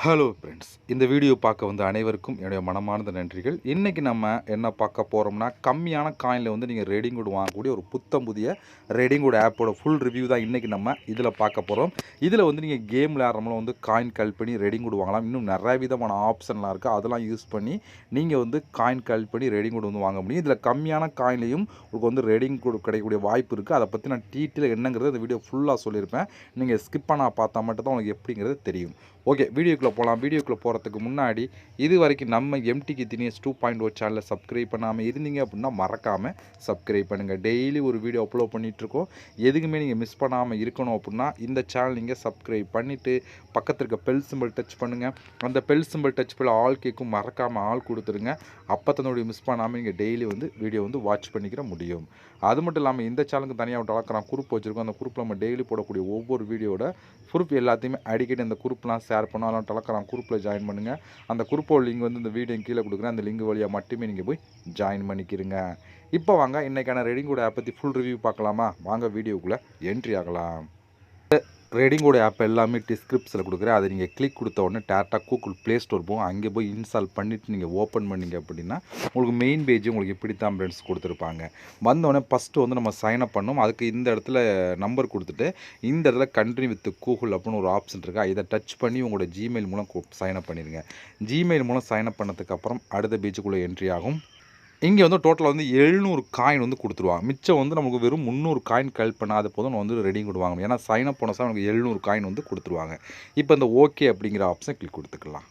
Hello friends, இந்த video பார்க்க வந்த அனைவருக்கும் என்னுடைய மனமார்ந்த நன்றிகள். இன்றைக்கி நம்ம என்ன பார்க்க போகிறோம்னா, கம்மியான காயினில் வந்து நீங்கள் ரெடிங் வுட் வாங்கக்கூடிய ஒரு புத்தம் புதிய ரெடிங் வுட் ஆப்போட ஃபுல் ரிவ்யூ தான் இன்றைக்கி நம்ம இதில் பார்க்க போகிறோம். இதில் வந்து நீங்கள் கேம் விளையாடுறவங்களும் வந்து காயின் கல் பண்ணி ரெடிங் வுட் வாங்கலாம். இன்னும் நிறைய விதமான ஆப்ஷன்லாம் இருக்குது. அதெல்லாம் யூஸ் பண்ணி நீங்கள் வந்து காயின் கல் பண்ணி ரெடிங் வுட் வந்து வாங்க முடியும். இதில் கம்மியான காயின்லேயும் உங்களுக்கு வந்து ரெடிங் வுட் கிடைக்கக்கூடிய வாய்ப்பு இருக்குது. அதை பற்றி நான் டீட்டெயில் என்னங்கிறது இந்த வீடியோ ஃபுல்லாக சொல்லியிருப்பேன். நீங்கள் ஸ்கிப் பண்ணால் பார்த்தா மட்டும் தான் உங்களுக்கு எப்படிங்கிறது தெரியும். ஓகே, வீடியோக்குள்ளே போகலாம். வீடியோக்குள்ளே போகிறதுக்கு முன்னாடி இது வரைக்கும் நம்ம எம்டிக்கு தினியஸ் 2.0 சேனலை சப்ஸ்கிரைப் பண்ணாமல் இருந்தீங்க அப்படின்னா மறக்காமல் சப்ஸ்கிரைப் பண்ணுங்கள். டெய்லி ஒரு வீடியோ அப்லோட் பண்ணிகிட்ருக்கோம். எதுக்குமே நீங்கள் மிஸ் பண்ணாமல் இருக்கணும் அப்படின்னா இந்த சேனல் நீங்கள் சப்ஸ்கிரைப் பண்ணிவிட்டு பக்கத்தில் இருக்க பெல் சிம்பிள் டச் பண்ணுங்கள். அந்த பெல் சிம்பிள் டச் பண்ண ஆல் கேட்கும், மறக்காமல் ஆள் கொடுத்துருங்க. அப்போ தன்னுடைய மிஸ் பண்ணாமல் நீங்கள் டெய்லி வந்து வீடியோ வந்து வாட்ச் பண்ணிக்கிற முடியும். அது மட்டும் இல்லாமல் இந்த சேனலுக்கு தனியாக டெலகிராம் குரூப் வச்சுருக்கோம். அந்த குரூப்பில் நம்ம டெய்லி போடக்கூடிய ஒவ்வொரு வீடியோட ப்ரூஃப் எல்லாத்தையுமே அடிக்கடி அந்த குரூப்லாம் ஷேர் பண்ணோம். அதெல்லாம் டெலகிராம் குரூப்பில் ஜாயின் பண்ணுங்கள். அந்த குரூப்போட லிங்க் வந்து இந்த வீடியோ கீழே கொடுக்குறேன். அந்த லிங்க் வழியாக மட்டுமே நீங்கள் போய் ஜாயின் பண்ணிக்கிறீங்க. இப்போ வாங்க இன்றைக்கான ரெடிங் வுட் ஆப் பற்றி ஃபுல் ரிவ்யூ பார்க்கலாமா? வாங்க வீடியோக்குள்ளே என்ட்ரி ஆகலாம். ரெடிங் வுட் ஆப் எல்லாமே டிஸ்கிரிப்ஷனில் கொடுக்குறேன். அதை நீங்கள் கிளிக் கொடுத்த உடனே டேரெக்டாக கூகுள் ப்ளே ஸ்டோர் போகும். அங்கே போய் இன்ஸ்டால் பண்ணிவிட்டு நீங்கள் ஓப்பன் பண்ணிங்க அப்படின்னா உங்களுக்கு மெயின் பேஜ் உங்களுக்கு இப்படி தான் ஃப்ரெண்ட்ஸ் கொடுத்துருப்பாங்க. வந்தோடனே ஃபஸ்ட்டு வந்து நம்ம சைன் அப் பண்ணணும். அதுக்கு இந்த இடத்துல நம்பர் கொடுத்துட்டு இந்த இடத்துல கண்ட்ரி வித் கூகுள் அப்படின்னு ஒரு ஆப்ஷன் இருக்கா, இதை டச் பண்ணி உங்களோட ஜிமெயில் மூலம் சைன் அப் பண்ணிடுங்க. ஜிமெயில் மூலம் சைன் அப் பண்ணதுக்கப்புறம் அடுத்த பேஜுக்குள்ளே என்ட்ரி ஆகும். இங்கே வந்து டோட்டலாக வந்து 700 காயின் வந்து கொடுத்துருவாங்க. மிச்சம் வந்து நமக்கு வெறும் 300 காயின் கலெக்ட் பண்ணாத போதும் நம்ம வந்து ரெடிங் வுட் வாங்கணும். ஏன்னா சைன் அப் போனஸாக நமக்கு 700 காயின் வந்து கொடுத்துருவாங்க. இப்போ இந்த ஓகே அப்படிங்கிற ஆப்ஷனை கிளிக் கொடுத்துக்கலாம்.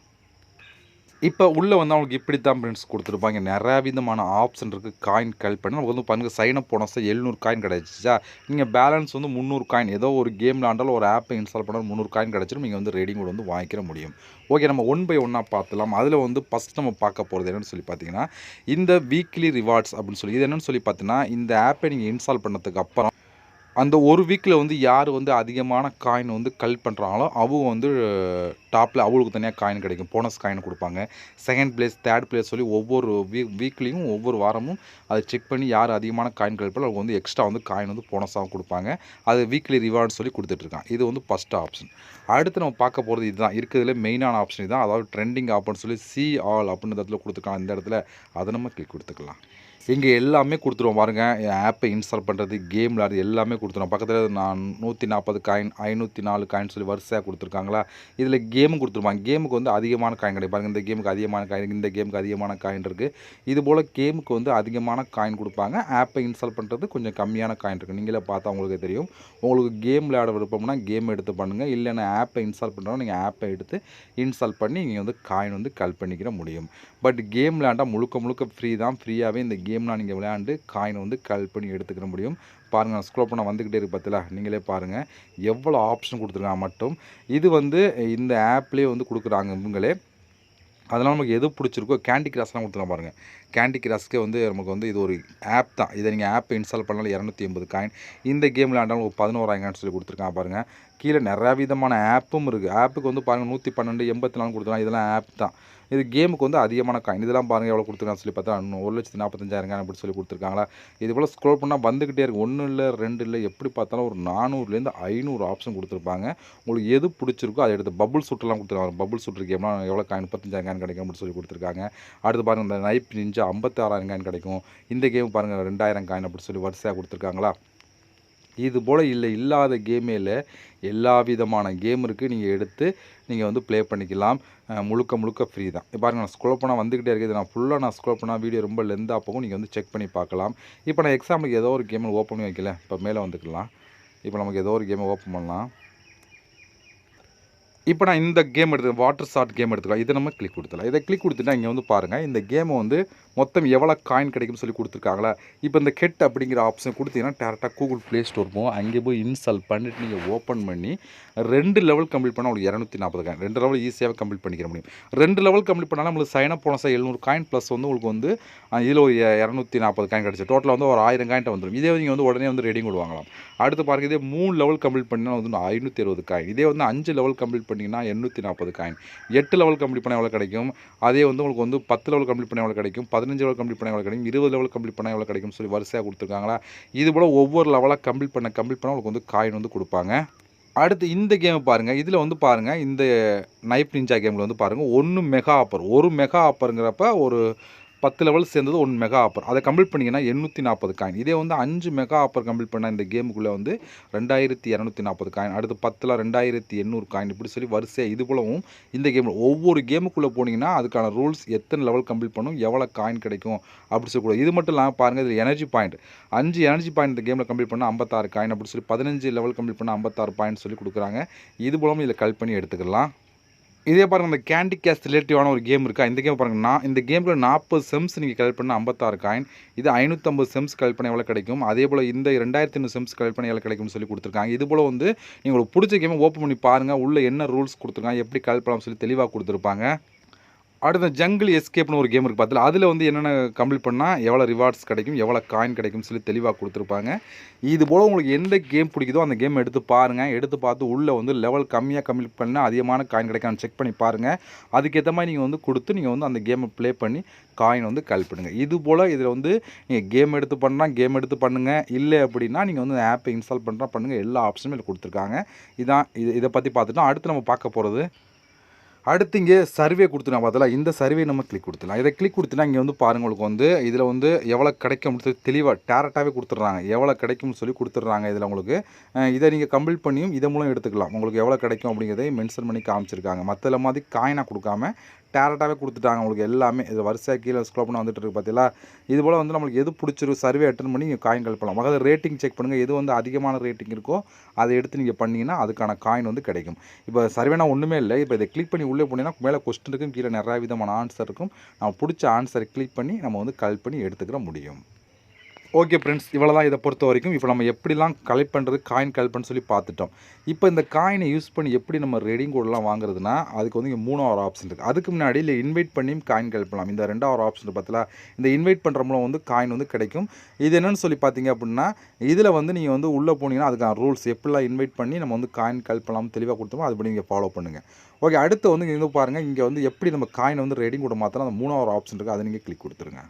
இப்போ உள்ளே வந்து அவங்களுக்கு இப்படி தான் ஃப்ரெண்ட்ஸ் கொடுத்துருப்பாங்க. நிறையா விதமான ஆப்ஷன் இருக்குது. காயின் கலெக்ட் பண்ணி நமக்கு வந்து பாருங்கள், சைன் அப் போனஸாக 700 காயின் கிடச்சிச்சா. நீங்கள் பேலன்ஸ் வந்து 300 காயின், ஏதோ ஒரு கேம் விளாண்டாலும் ஒரு ஆப்பை இன்ஸ்டால் பண்ணாலும் 300 காயின் கிடச்சிடும். நீங்கள் வந்து ரெடிங் வுட் வந்து வாங்கிக்கிற முடியும். ஓகே, நம்ம ஒன் பை ஒன்னாக பார்த்துலாம். அதில் வந்து ஃபஸ்ட் நம்ம பார்க்க போகிறது என்னென்னு சொல்லி பார்த்தீங்கன்னா, இந்த வீக்லி ரிவார்ட்ஸ் அப்படின்னு சொல்லி இது என்னென்னு சொல்லி பார்த்தீங்கன்னா, இந்த ஆப்பை நீங்கள் இன்ஸ்டால் பண்ணதுக்கு அப்புறம் அந்த ஒரு வீக்கில் வந்து யார் வந்து அதிகமான காயின் வந்து கலெக்ட் பண்ணுறாங்களோ அவங்க வந்து டாப்பில் அவங்களுக்கு தனியாக காயின் கிடைக்கும். போனஸ் காயின் கொடுப்பாங்க. செகண்ட் பிளேஸ், தேர்ட் பிளேஸ் சொல்லி ஒவ்வொரு வீக்லேயும் ஒவ்வொரு வாரமும் அதை செக் பண்ணி யார் அதிகமான காயின் கலெக்ட் பண்ணாலும் அவங்க வந்து எக்ஸ்ட்ரா வந்து காயின் வந்து போனஸாகவும் கொடுப்பாங்க. அது வீக்லி ரிவார்டு சொல்லி கொடுத்துட்ருக்காங்க. இது வந்து ஃபஸ்ட் ஆப்ஷன். அடுத்து நம்ம பார்க்க போகிறது இதுதான் இருக்கிறதுல மெயினான ஆப்ஷன். இதுதான், அதாவது ட்ரெண்டிங் ஆப்னு சொல்லி சி ஆல் அப்படின்னு இடத்துல கொடுத்துருக்காங்க. இந்த இடத்துல அதை நம்ம கிளிக் கொடுத்துக்கலாம். இங்கே எல்லாமே கொடுத்துருவோம் பாருங்கள். ஆப்பை இன்ஸ்டால் பண்ணுறது, கேம் விளையாடுறது எல்லாமே கொடுத்துருவோம். பக்கத்தில் நான் 140 காயின், 504 காயின் சொல்லி வரிசையாக கொடுத்துருக்காங்களா. இதில் கேமும் கொடுத்துருப்பாங்க. கேமுக்கு வந்து அதிகமான காயின் கிடைக்கும் பாருங்கள். இந்த கேமுக்கு அதிகமான காயின், இந்த கேமுக்கு அதிகமான காயின் இருக்குது. இதுபோல் கேமுக்கு வந்து அதிகமான காயின் கொடுப்பாங்க. ஆப்பை இன்ஸ்டால் பண்ணுறது கொஞ்சம் கம்மியான காயின் இருக்குது. நீங்களே பார்த்தா உங்களுக்கு தெரியும். உங்களுக்கு கேம் விளையாட விருப்பம்னா கேம் எடுத்து பண்ணுங்கள். இல்லைன்னா ஆப்பை இன்ஸ்டால் பண்ணுறோம், நீங்கள் ஆப்பை எடுத்து இன்ஸ்டால் பண்ணி நீங்கள் வந்து காயின் வந்து கலெக்ட் பண்ணிக்கிற முடியும். பட் கேம் விளையாண்டால் முழுக்க ஃப்ரீ தான். ஃப்ரீயாகவே இந்த கேம்லாம் நீங்கள் விளையாண்டு காயின் வந்து கலெக்ட் பண்ணி எடுத்துக்கிற முடியும். பாருங்கள், நான் ஸ்க்ரோல் பண்ண வந்துக்கிட்டே இருக்குது பார்த்தீங்களா. நீங்களே பாருங்கள் எவ்வளோ ஆப்ஷன் கொடுத்துருக்காங்க மட்டும். இது வந்து இந்த ஆப்லேயே வந்து கொடுக்குறாங்க இவங்களே. அதனால் நமக்கு எது பிடிச்சிருக்கோ, கேண்டி கிராஸ்லாம் கொடுத்துருக்காங்க பாருங்கள். கேண்டி கிராஸ்க்கே வந்து நமக்கு வந்து இது ஒரு ஆப் தான். இதை நீங்கள் ஆப்பை இன்ஸ்டால் பண்ணாலும் 280 காயின். இந்த கேம் விளையாண்டாலும் ஒரு 11,000 சொல்லி கொடுத்துருக்காங்க பாருங்கள். கீழே நிறையா விதமான ஆப்பும் இருக்குது. ஆப்புக்கு வந்து பாருங்கள் 112, 84 கொடுத்துருக்காங்க. இதெல்லாம் ஆப் தான். இது கேமுக்கு வந்து அதிகமான காயின். இதெல்லாம் பாருங்கள் எவ்வளோ கொடுத்துருக்காங்க சொல்லி பார்த்தா 1,45,000 அப்படி சொல்லி கொடுத்துருக்காங்களா. இது போல் ஸ்க்ரோல் பண்ணால் வந்துக்கிட்டே இருக்குது. 1 இல்லை 2 இல்லை, எப்படி பார்த்தாலும் ஒரு 400லேருந்து 500 ஆப்ஷன் கொடுத்துருப்பாங்க. உங்களுக்கு எது பிடிச்சிருக்கோ அதை எடுத்து பபுள் ஷூட்டெல்லாம் கொடுத்துருக்காங்க. பபுள் ஷூட்டர் கேம்லாம் எவ்வளோ காயின், 35,000 காயின் கிடைக்கும் அப்படின்னு சொல்லி கொடுத்துருக்காங்க. அடுத்து பாருங்கள், இந்த நைப் நிஞ்சா 56,000 காயின் கிடைக்கும். இந்த கேம் பாருங்கள் 2,000 காயின் அப்படி சொல்லி வரிசையாக கொடுத்துருக்காங்களா. இது போல் இல்லாத கேமே இல்லை, எல்லா விதமான கேம் இருக்குது. நீங்கள் எடுத்து நீங்கள் வந்து ப்ளே பண்ணிக்கலாம். முழுக்க ஃப்ரீ தான். பாருங்கள், நான் ஸ்க்ரோல் பண்ணால் வந்துக்கிட்டே இருக்குது. நான் ஃபுல்லாக ஸ்க்ரோல் பண்ணால் வீடியோ ரொம்ப லென்த்தாக போகும். நீங்கள் வந்து செக் பண்ணி பார்க்கலாம். இப்போ நான் எக்ஸாம்பிளுக்கு ஏதோ ஒரு கேமை ஓப்பன் பண்ணி வைக்கல. இப்போ மேலே வந்துக்கலாம். இப்போ நமக்கு ஏதோ ஒரு கேமை ஓப்பன் பண்ணலாம். இப்போ நான் இந்த கேம் எடுத்துக்கலாம், வாட்டர் ஷாட் கேம் எடுத்துக்கலாம். இதை நம்ம கிளிக் கொடுத்துலாம். இதை கிளிக் கொடுத்துட்டா இங்கே வந்து பாருங்கள், இந்த கேமை வந்து மொத்தம் எவ்வளோ காயின் கிடைக்கும்னு சொல்லி கொடுத்துருக்காங்களா. இப்போ இந்த கெட் அப்படிங்கிற ஆப்ஷன் கொடுத்தீங்கன்னா டேரெக்டாக கூகுள் ப்ளே ஸ்டோர் போகும். அங்கே போய் இன்ஸ்டால் பண்ணிவிட்டு நீங்கள் ஓப்பன் பண்ணி 2 லெவல் கம்ப்ளீட் பண்ணால் உங்களுக்கு 240 காயின். 2 லெவல் ஈஸியாக கம்ப்ளீட் பண்ணிக்கிற முடியும். 2 லெவல் கம்ப்ளீட் பண்ணாலும் உங்களுக்கு சைன் அப் போனஸாக 700 காயின் ப்ளஸ் வந்து உங்களுக்கு வந்து இதில் ஒரு 240 காயின் கிடச்சி டோட்டலாக வந்து ஒரு 1000 காயின்ட்ட வந்துடும். இதே நீங்கள் வந்து உடனே வந்து ரெடிங் வுட் வாங்கலாம். அடுத்து பாருங்கள், இதே 3 லெவல் கம்ப்ளீட் பண்ணினா வந்து 560 காயின். இதே வந்து 5 லெவல் கம்ப்ளீட் பண்ணிங்கன்னா 840 காயின். 8 லெவல் கம்ப்ளீட் பண்ணால் எவ்வளோ கிடைக்கும். அதே வந்து உங்களுக்கு வந்து 10 லெவல் கம்ப்ளீட் பண்ணால் எவ்வளோ கிடைக்கும், 15 லெவல் கம்ப்ளீட் பண்ணால் எவ்வளோ கிடைக்கும், 20 லெவல் கம்ப்ளீட் பண்ணால் எவ்வளோ கிடைக்கும் சொல்லி வரிசையாக கொடுத்துருக்காங்களா. இது போல் ஒவ்வொரு லெவலாக கம்ப்ளீட் பண்ணால் உங்களுக்கு வந்து காயின் வந்து கொடுப்பாங்க. அடுத்து இந்த கேமை பாருங்கள். இதில் வந்து பாருங்கள், இந்த நைஃப் நிஞ்சா கேமில் வந்து பாருங்கள் 1 மெகா ஆஃபர். 1 மெகா ஆஃபருங்கிறப்ப ஒரு 10 லெவல் சேர்ந்தது 1 மெகா ஆஃபர். அதை கம்ப்ளீட் பண்ணிங்கன்னா 840 காயின். இதே வந்து 5 மெகா ஆஃபர் கம்ப்ளீட் பண்ணால் இந்த கேமுக்குள்ளே வந்து 2240 காயின். அடுத்து 10ல் 2800 காயின். இப்படி சொல்லி வரிசையாக இது போலவும் இந்த கேமில் ஒவ்வொரு கேமுக்குள்ளே போனீங்கன்னா அதுக்கான ரூல்ஸ் எத்தனை லெவல் கம்ப்ளீட் பண்ணும், எவ்வளோ காயின் கிடைக்கும் அப்படி சொல்லக்கூடாது. இது மட்டும் இல்லாமல் பாருங்கள், இதில் எனர்ஜி பாயிண்ட் 5 எனர்ஜி பாயிண்ட் இந்த கேமில் கம்ப்ளீட் பண்ணால் 56 காயின் அப்படி சொல்லி 15 லெவல் கம்ப்ளீட் பண்ணால் 56 பாயிண்ட் சொல்லி கொடுக்குறாங்க. இது மூலமும் இதில் கல் பண்ணி எடுத்துக்கலாம். இதே பாருங்கள், இந்த கேண்டி கேஷ் ரிலேட்டிவான ஒரு கேம் இருக்கா, இந்த கேம் பாருங்கள். இந்த கேமில் 40 செம்ஸ் நீங்கள் கலெக்ட் பண்ணால் 56 காயின். இது 550 செம்ஸ் கலெக்ட் பண்ண எவ்வளோ கிடைக்கும், அதே போல் இந்த 2500 செம்ஸ் கலெக்ட் பண்ண எவ்வளோ கிடைக்கும்னு சொல்லி கொடுத்துருக்காங்க. இது போல் வந்து நீங்கள் உங்களுக்கு பிடிச்ச கேமை ஓப்பன் பண்ணி பாருங்கள், உள்ளே என்ன ரூல்ஸ் கொடுத்துருக்காங்க, எப்படி கலெக்ட் பண்ணலாம்னு சொல்லி தெளிவாக கொடுத்துருப்பாங்க. அடுத்த ஜங்கிள் எஸ்கேப்னு ஒரு கேம் இருக்குது பார்த்தீங்களா, அதில் வந்து என்னென்ன கம்ப்ளீட் பண்ணால் எவ்வளோ ரிவார்ட்ஸ் கிடைக்கும், எவ்வளோ காயின் கிடைக்கும்னு சொல்லி தெளிவாக கொடுத்துருப்பாங்க. இது போல் உங்களுக்கு எந்த கேம் பிடிக்குதோ அந்த கேம் எடுத்து பாருங்கள். எடுத்து பார்த்து உள்ளே வந்து லெவல் கம்மியாக கம்ப்ளீட் பண்ணால் அதிகமான காயின் கிடைக்கான்னு செக் பண்ணி பாருங்கள். அதுக்கேற்ற மாதிரி நீங்கள் வந்து கொடுத்து நீங்கள் வந்து அந்த கேமை ப்ளே பண்ணி காயின் வந்து கலெக்ட் பண்ணுங்கள். இது போல் இதில் வந்து நீங்கள் கேம் எடுத்து பண்ணால் கேம் எடுத்து பண்ணுங்கள், இல்லை அப்படின்னா நீங்கள் வந்து ஆப்பை இன்ஸ்டால் பண்ணுங்கள். எல்லா ஆப்ஷனும் இதில் கொடுத்துருக்காங்க. இதை பற்றி பார்த்துட்டோம். அடுத்து நம்ம பார்க்க போகிறது, அடுத்து இங்கே சர்வே கொடுத்துருக்காங்க பார்த்தலாம். இந்த சர்வே நம்ம கிளிக் கொடுத்துடலாம். இதை கிளிக் கொடுத்தீங்கன்னா இங்கே வந்து பாருங்கள், உங்களுக்கு வந்து இதில் வந்து எவ்வளோ கிடைக்கும் சொல்லி தெளிவாக டேரக்டாகவே கொடுத்துட்றாங்க. எவ்வளோ கிடைக்கும்னு சொல்லி கொடுத்துட்றாங்க. இதில் உங்களுக்கு இதை நீங்கள் கம்ப்ளீட் பண்ணியும் இதன் மூலம் எடுத்துக்கலாம். உங்களுக்கு எவ்வளோ கிடைக்கும் அப்படிங்கிறதை மென்ஷன் பண்ணி காமிச்சிருக்காங்க. மற்ற மாதிரி காயினாக கொடுக்காம டேரக்டாகவே கொடுத்துட்டாங்க உங்களுக்கு எல்லாமே. இது வரிசையாக கீழே ஸ்க்ரோல் பண்ணி வந்துட்டு இருக்கு பார்த்தீங்களா. இது போல் வந்து நம்மளுக்கு எது பிடிச்சிருக்கு சர்வே அட்டன் பண்ணி நீங்கள் காயின் கலெக்ட் பண்ணலாம். மொதல் ரேட்டிங் செக் பண்ணுங்கள். எது வந்து அதிகமான ரேட்டிங் இருக்கோ அதை எடுத்து நீங்கள் பண்ணிங்கன்னா அதுக்கான காயின் வந்து கிடைக்கும். இப்போ சர்வேனா ஒன்றுமே இல்லை. இப்போ இதை கிளிக் பண்ணி உள்ளே போனீங்கன்னா மேலே கொஸ்டின் இருக்கும், கீழே நிறையா விதமான ஆன்சர் இருக்கும். நம்ம பிடிச்ச ஆன்சரை கிளிக் பண்ணி நம்ம வந்து கலெக்ட் பண்ணி எடுத்துக்கிற முடியும். ஓகே ஃப்ரெண்ட்ஸ், இவ்வளோ தான் இதை பொறுத்த வரைக்கும். இப்போ நம்ம எப்படிலாம் கலெக்ட் பண்ணுறது, காயின் கலெக்ட் பண்ண சொல்லி பார்த்துட்டோம். இப்போ இந்த காயினை யூஸ் பண்ணி எப்படி நம்ம ரெடிங் கோடெலாம் வாங்குறதுனா, அதுக்கு வந்து இங்கே 3வது ஆப்ஷன் இருக்குது. அதுக்கு முன்னாடி இல்லை இன்வைட் பண்ணியும் காயின் கலெக்ட் பண்ணலாம். இந்த 2வது ஆப்ஷன் பார்த்தீங்களா, இந்த இன்வைட் பண்ணுற மூலம் வந்து காயின் வந்து கிடைக்கும். இது என்னென்னு சொல்லி பார்த்தீங்க அப்படின்னா, இதில் வந்து நீங்கள் வந்து உள்ளே போனீங்கன்னா அதுக்கான ரூல்ஸ் எப்படிலாம் இன்வைட் பண்ணி நம்ம வந்து காயின் கலெக்ட் பண்ணலாம் தெளிவாக கொடுத்தோமோ அதுபடி நீங்கள் ஃபாலோ பண்ணுங்கள். ஓகே, அடுத்து வந்து இங்கே பாருங்கள், இங்கே வந்து எப்படி நம்ம காயினை வந்து ரெடிங் கோட மாற்றலாம், அந்த 3வது ஆப்ஷன் இருக்குது, அதை நீங்கள் கிளிக் கொடுத்துருங்க.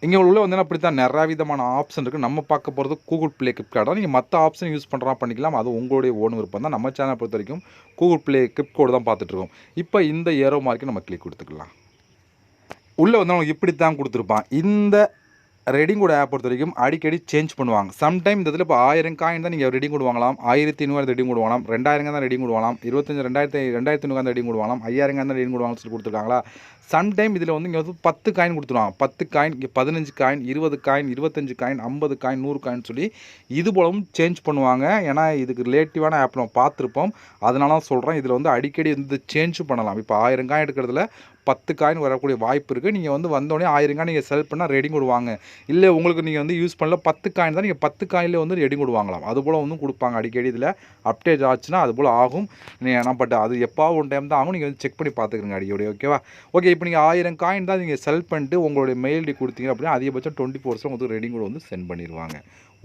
இங்கே உள்ள வந்து அப்படி தான் நிறையா விதமான ஆப்ஷன் இருக்குது. நம்ம பார்க்க போகிறது கூகுள் ப்ளே கிஃப்ட் தான். நீங்கள் மற்ற ஆப்ஷன் யூஸ் பண்ணுறா பண்ணிக்கலாம். அது உங்களுடைய ஓன் விருப்பம் தான். நம்ம சேனலை பொறுத்த வரைக்கும் கூகுள் ப்ளே கிஃப்ட் கோடு தான் பார்த்துட்ருக்கோம். இப்போ இந்த ஏரோ மார்க்கை நம்ம கிளிக் கொடுத்துக்கலாம். உள்ளே வந்து அவங்க இப்படி தான் கொடுத்துருப்பான். இந்த ரெடிங் கோட் ஆப் பொறுத்த வரைக்கும் அடிக்கடி சேஞ்ச் பண்ணுவாங்க. சம்டைம் இந்த இதில் இப்போ 1000 காயின் தான் நீங்கள் ரெடிங் கோட் வாங்கலாம், 1500 ரெடிங் கோட் வாங்கலாம், 2000 தான் ரெடிங் கோட் வாங்கலாம், 2500 ரெடிங் கோட் வாங்கலாம், 5000 தான் ரெடிங் கோட் வாங்கலாம் சொல்லி கொடுத்துருக்காங்களா. சம்டைம் இதில் வந்து இங்கே வந்து 10 காயின் கொடுத்துருவாங்க. 10 காயின், இங்கே 15 coin, 20 coin, 25 coin, 50 coin, 100 coin சொல்லி இது போலவும் சேஞ்ச் பண்ணுவாங்க. ஏன்னா இதுக்கு ரிலேட்டிவான ஆப் நம்ம பார்த்துருப்போம். அதனால தான் சொல்கிறேன், இதில் வந்து அடிக்கடி வந்து சேஞ்ச் பண்ணலாம். இப்போ 1000 காயின் எடுக்கிறதுல 10 காயின் வரக்கூடிய வாய்ப்பு இருக்குது. நீங்கள் வந்து வந்தோடனே 1000 காயின் நீங்கள் செல் பண்ணால் ரெடிங் கோட் வாங்க. இல்லை உங்களுக்கு நீங்கள் வந்து யூஸ் பண்ணல 10 காயின் தான், நீங்கள் 10 காயினில் வந்து ரெடிங் கோட் வாங்கலாம். அதுபோல் வந்து கொடுப்பாங்க. அடிக்கடி இதில் அப்டேட் ஆச்சுன்னா அதுபோல் ஆகும். நீங்கள் பட் அது எப்போது ஒன் டைம் தான் ஆகும். நீங்கள் வந்து செக் பண்ணி பார்த்துக்கிறங்க அடிக்கடி. ஓகேவா. ஓகே, இப்போ நீங்கள் 1000 காயின் தான் நீங்கள் செல் பண்ணிட்டு உங்களுடைய மெயில் ஐடி கொடுத்தீங்க அப்படின்னா அதிகபட்சம் 24 ஹவர்ஸில் உங்களுக்கு ரெடிங் கோட் வந்து சென்ட் பண்ணிடுவாங்க.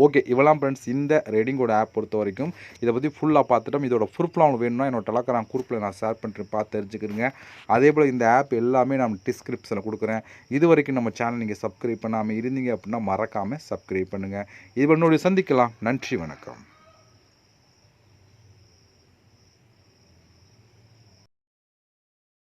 ஓகே, இவெல்லாம் ஃப்ரெண்ட்ஸ் இந்த ரெடிங் கோட் ஆப் பொறுத்த வரைக்கும் இதை பற்றி ஃபுல்லாக பார்த்துட்டோம். இதோட ப்ரூஃப்லாம் உங்களுக்கு வேணும்னா என்னோட டெலகிராம் குரூப்பில் நான் ஷேர் பண்ணுறேன், பார்த்து தெரிஞ்சுக்கிறேங்க. அதே போல் இந்த ஆப் எல்லாமே நான் டிஸ்கிரிப்ஷனில் கொடுக்குறேன். இது வரைக்கும் நம்ம சேனல் நீங்கள் சப்ஸ்கிரைப் பண்ணாமல் இருந்தீங்க அப்படின்னா மறக்காமல் சப்ஸ்கிரைப் பண்ணுங்கள். இது என்னுடைய சந்திக்கலாம். நன்றி, வணக்கம்.